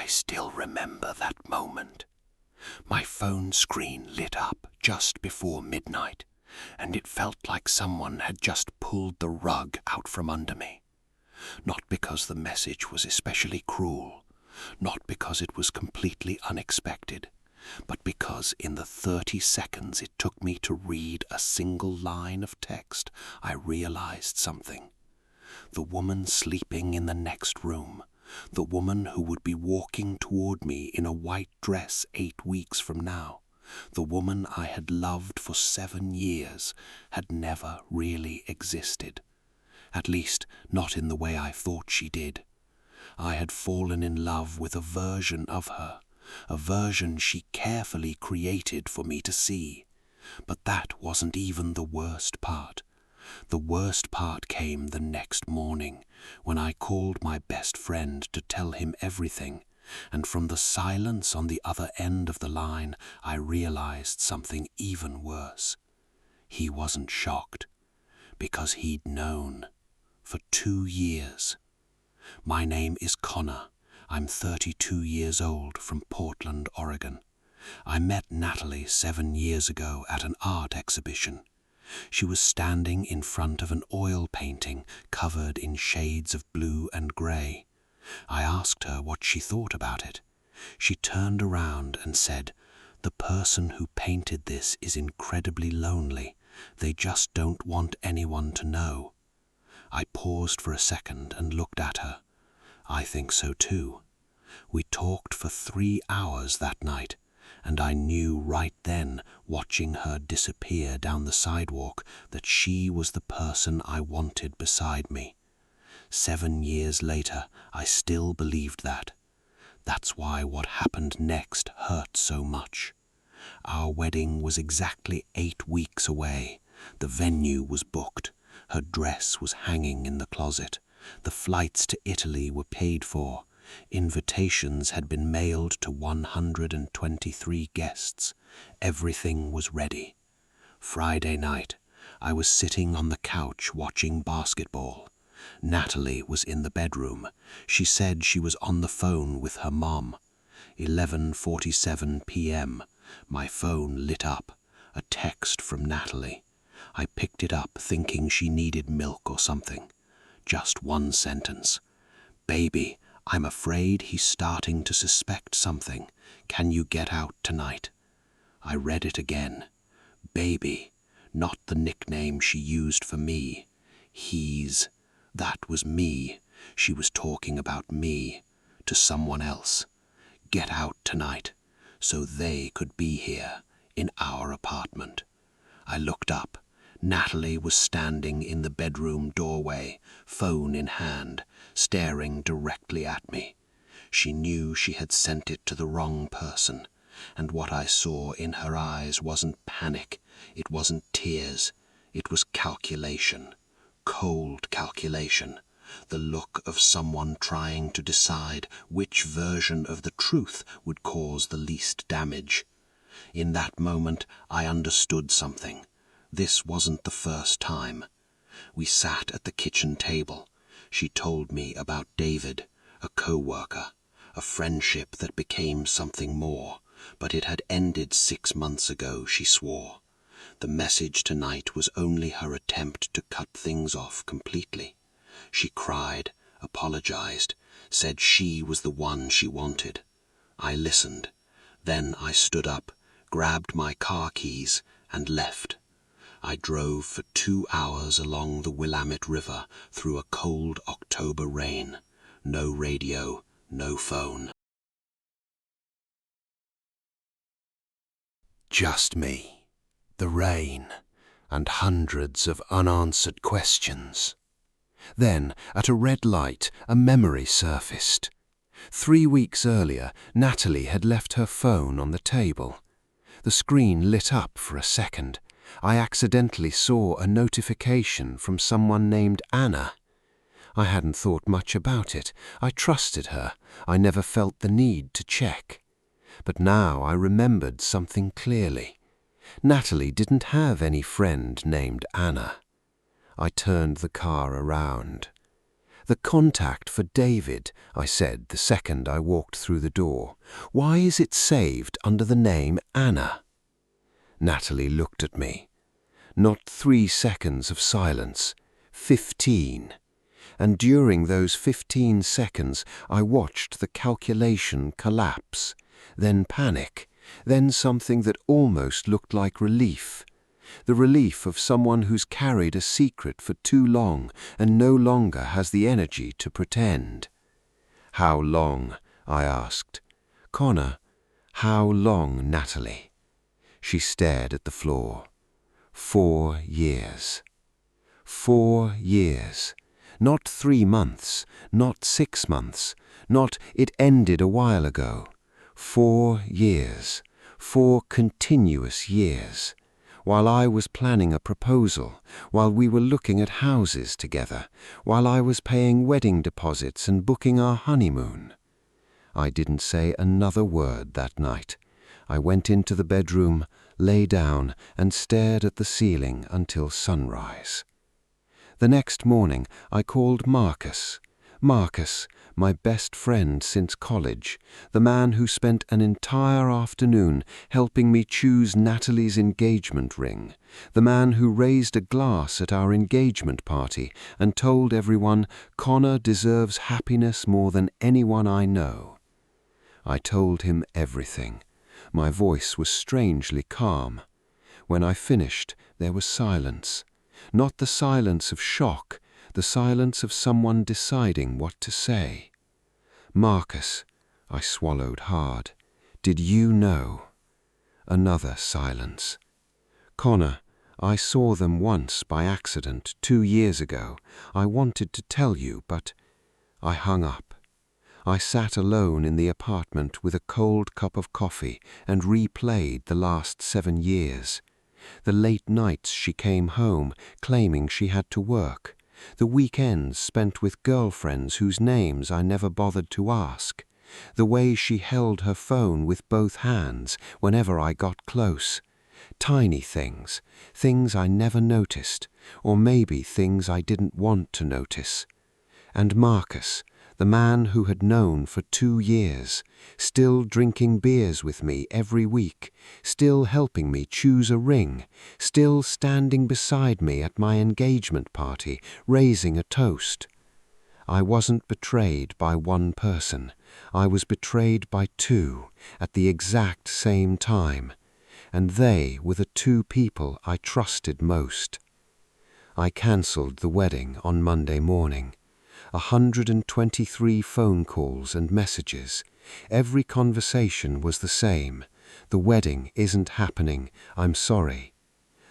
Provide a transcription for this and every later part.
I still remember that moment. My phone screen lit up just before midnight, and it felt like someone had just pulled the rug out from under me. Not because the message was especially cruel, not because it was completely unexpected, but because in the 30 seconds it took me to read a single line of text, I realized something. The woman sleeping in the next room, the woman who would be walking toward me in a white dress 8 weeks from now, the woman I had loved for 7 years, had never really existed. At least, not in the way I thought she did. I had fallen in love with a version of her, a version she carefully created for me to see. But that wasn't even the worst part. The worst part came the next morning, when I called my best friend to tell him everything, and from the silence on the other end of the line, I realized something even worse. He wasn't shocked, because he'd known. For 2 years. My name is Connor. I'm 32 years old, from Portland, Oregon. I met Natalie 7 years ago at an art exhibition. She was standing in front of an oil painting covered in shades of blue and grey. I asked her what she thought about it. She turned around and said, "The person who painted this is incredibly lonely. They just don't want anyone to know." I paused for a second and looked at her. I think so too. We talked for 3 hours that night, and I knew right then, watching her disappear down the sidewalk, that she was the person I wanted beside me. 7 years later, I still believed that. That's why what happened next hurt so much. Our wedding was exactly 8 weeks away. The venue was booked. Her dress was hanging in the closet. The flights to Italy were paid for. Invitations had been mailed to 123 guests. Everything was ready. Friday night, I was sitting on the couch watching basketball. Natalie was in the bedroom. She said she was on the phone with her mom. 11:47 p.m. My phone lit up. A text from Natalie. I picked it up thinking she needed milk or something. Just one sentence. "Baby, I'm afraid he's starting to suspect something. Can you get out tonight?" I read it again. Baby, not the nickname she used for me. He's. That was me. She was talking about me. To someone else. Get out tonight. So they could be here, in our apartment. I looked up. Natalie was standing in the bedroom doorway, phone in hand, staring directly at me. She knew she had sent it to the wrong person, and what I saw in her eyes wasn't panic, it wasn't tears, it was calculation, cold calculation, the look of someone trying to decide which version of the truth would cause the least damage. In that moment, I understood something. This wasn't the first time. We sat at the kitchen table. She told me about David, a co-worker, a friendship that became something more, but it had ended 6 months ago, she swore. The message tonight was only her attempt to cut things off completely. She cried, apologized, said she was the one she wanted. I listened. Then I stood up, grabbed my car keys, and left. I drove for 2 hours along the Willamette River through a cold October rain. No radio, no phone. Just me, the rain, and hundreds of unanswered questions. Then, at a red light, a memory surfaced. 3 weeks earlier, Natalie had left her phone on the table. The screen lit up for a second. I accidentally saw a notification from someone named Anna. I hadn't thought much about it. I trusted her. I never felt the need to check. But now I remembered something clearly. Natalie didn't have any friend named Anna. I turned the car around. "The contact for David," I said the second I walked through the door. "Why is it saved under the name Anna?" Natalie looked at me. Not 3 seconds of silence, 15. And during those 15 seconds I watched the calculation collapse, then panic, then something that almost looked like relief. The relief of someone who's carried a secret for too long and no longer has the energy to pretend. "How long?" I asked. "Connor, how long, Natalie?" She stared at the floor. 4 years. 4 years. Not 3 months, not 6 months, not "it ended a while ago." 4 years. 4 continuous years. While I was planning a proposal, while we were looking at houses together, while I was paying wedding deposits and booking our honeymoon. I didn't say another word that night. I went into the bedroom, lay down, and stared at the ceiling until sunrise. The next morning I called Marcus. Marcus, my best friend since college, the man who spent an entire afternoon helping me choose Natalie's engagement ring, the man who raised a glass at our engagement party and told everyone Connor deserves happiness more than anyone I know. I told him everything. My voice was strangely calm. When I finished, there was silence. Not the silence of shock, the silence of someone deciding what to say. "Marcus," I swallowed hard, "did you know?" Another silence. "Connor, I saw them once by accident 2 years ago. I wanted to tell you, but—" I hung up. I sat alone in the apartment with a cold cup of coffee and replayed the last 7 years. The late nights she came home claiming she had to work, the weekends spent with girlfriends whose names I never bothered to ask, the way she held her phone with both hands whenever I got close. Tiny things, things I never noticed, or maybe things I didn't want to notice. And Marcus, the man who had known for 2 years, still drinking beers with me every week, still helping me choose a ring, still standing beside me at my engagement party, raising a toast. I wasn't betrayed by one person. I was betrayed by 2 at the exact same time, and they were the 2 people I trusted most. I cancelled the wedding on Monday morning. 123 phone calls and messages. Every conversation was the same. "The wedding isn't happening. I'm sorry."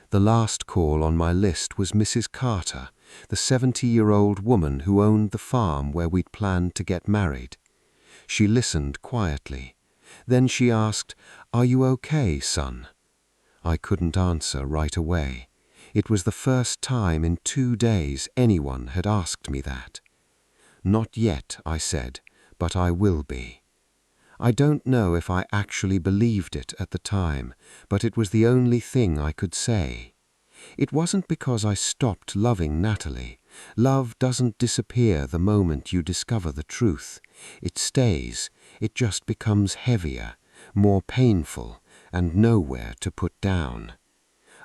The last call on my list was Mrs. Carter, the 70-year-old woman who owned the farm where we'd planned to get married. She listened quietly. Then she asked, "Are you okay, son?" I couldn't answer right away. It was the first time in 2 days anyone had asked me that. "Not yet," I said, "but I will be." I don't know if I actually believed it at the time, but it was the only thing I could say. It wasn't because I stopped loving Natalie. Love doesn't disappear the moment you discover the truth. It stays. It just becomes heavier, more painful, and nowhere to put down.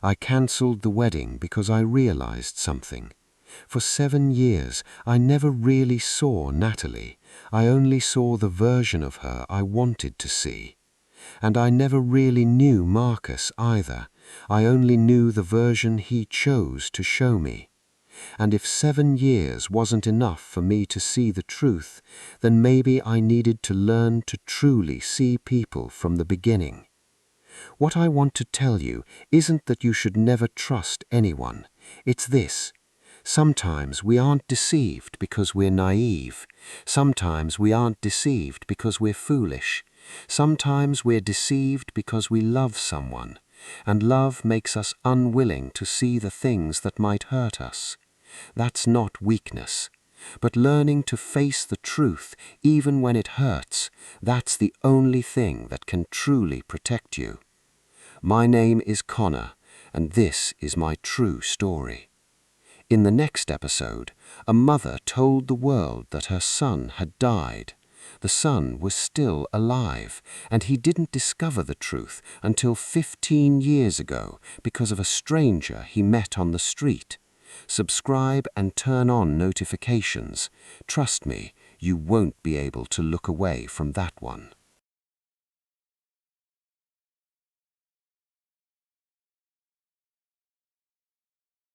I cancelled the wedding because I realized something. For 7 years, I never really saw Natalie. I only saw the version of her I wanted to see. And I never really knew Marcus either. I only knew the version he chose to show me. And if 7 years wasn't enough for me to see the truth, then maybe I needed to learn to truly see people from the beginning. What I want to tell you isn't that you should never trust anyone. It's this. Sometimes we aren't deceived because we're naive. Sometimes we aren't deceived because we're foolish. Sometimes we're deceived because we love someone, and love makes us unwilling to see the things that might hurt us. That's not weakness, but learning to face the truth even when it hurts, that's the only thing that can truly protect you. My name is Connor, and this is my true story. In the next episode, a mother told the world that her son had died. The son was still alive, and he didn't discover the truth until 15 years ago because of a stranger he met on the street. Subscribe and turn on notifications. Trust me, you won't be able to look away from that one.